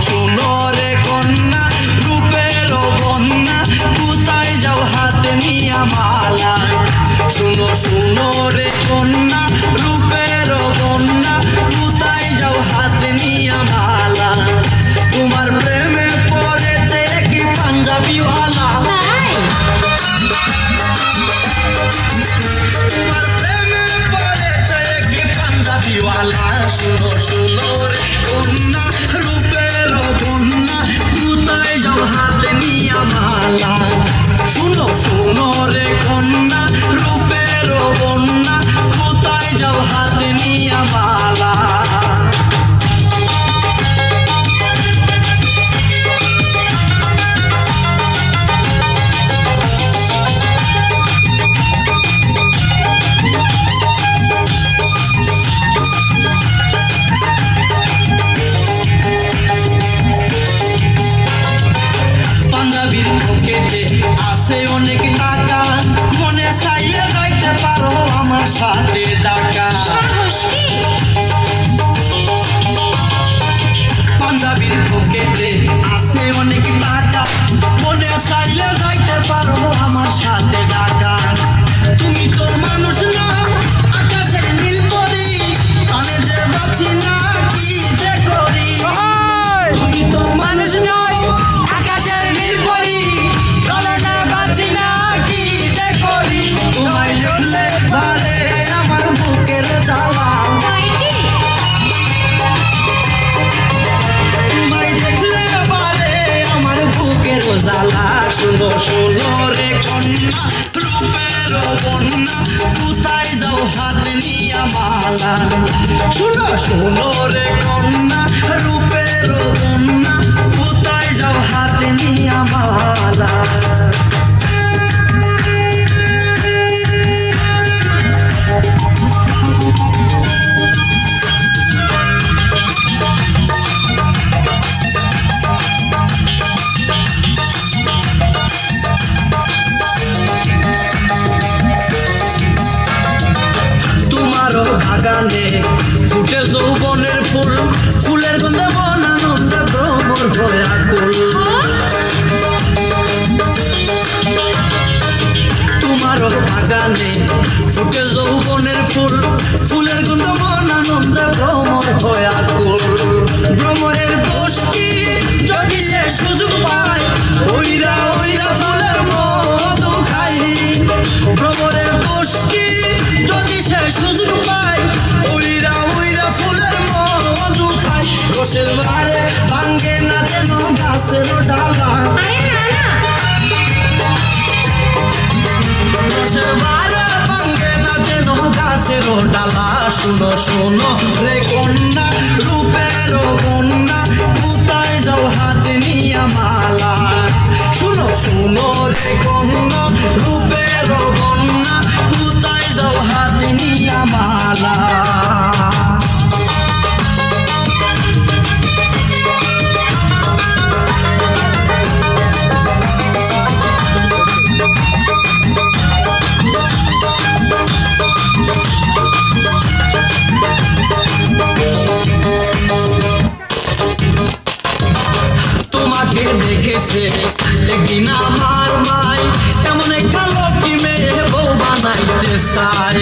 শুনো রে কন্যা রূপের বন্যা কোথায় যাও হাতে নিয়া মালা শুনো রে কন্যা রূপের বন্যা কোথায় যাও হাতে নিয়া মালা তোমার প্রেমে পড়েছে কি পাঞ্জাবিওয়ালা তোমার প্রেমে পড়েছে কি পাঞ্জাবিওয়ালা শুনো রে কন্যা রূপের বন্যা কোথায় যাও হাতে নিয়া মালা শুনো রে কন্যা রূপের বন্যা কোথায় যাও হাতে নিয়া মালা পাঞ্জাবির পকেটে আছে অনেক টাকা মনে চাইলে যাইতে পারো আমার সাথে ঢাকা পাঞ্জাবির পকেটে আছে অনেক টাকা মনে চাইলে যাইতে পারো আমার সাথে ঢাকা তুমি তো মানুষ না আকাশের নীল পরি কানে যে বাঁচি না কি যে করি তুমি তো মানুষ নয় আকাশের নীল পরি কানে যে বাঁচি না কি যে করি তোমায় দেখলে বারে আমার বুকের জ্বালা তোমায় দেখলে বারে আমার বুকের জ্বালা শুনো রে কন্যা রূপের বন্যা কোথায় যাও হাতে নিয়া মালা শুনো রে কন্যা রূপের বন্যা কোথায় যাও হাতে নিয়া মালা বাগানে ফুটে যৌবনের ফুল ফুলের গন্ধে মন আনন্দে ভ্রমর হয়ে আকুল তোমার বাগানে ফুটে যৌবনের ফুল ফুলের গন্ধে মন আনন্দে ভ্রমর হয়ে আকুল ভ্রমরের দোষ কি যদি সে সুযোগ পায় ওইরা ফুলের মধু খাই ভ্রমরের দোষ কি যদি সে সুযোগ পায় ওইরা ফুলের মধু খায় রসের বারে ভাঙ্গে না যেন গাছের ডালা রসের বারে ভাঙ্গে না যেন গাছের ডালা শুনো রে কন্যা রূপের বন্যা কোথায় যাও হাতে নিয়া মালা শুনো রে কন্যা রূপের বন্যা কোথায় যাও হাতে নিয়া মালা তোমাকে দেখেছে একদিন আমার মাই এমন একটা লক্ষ্মী মেয়ে বউ বানাইতে চাই।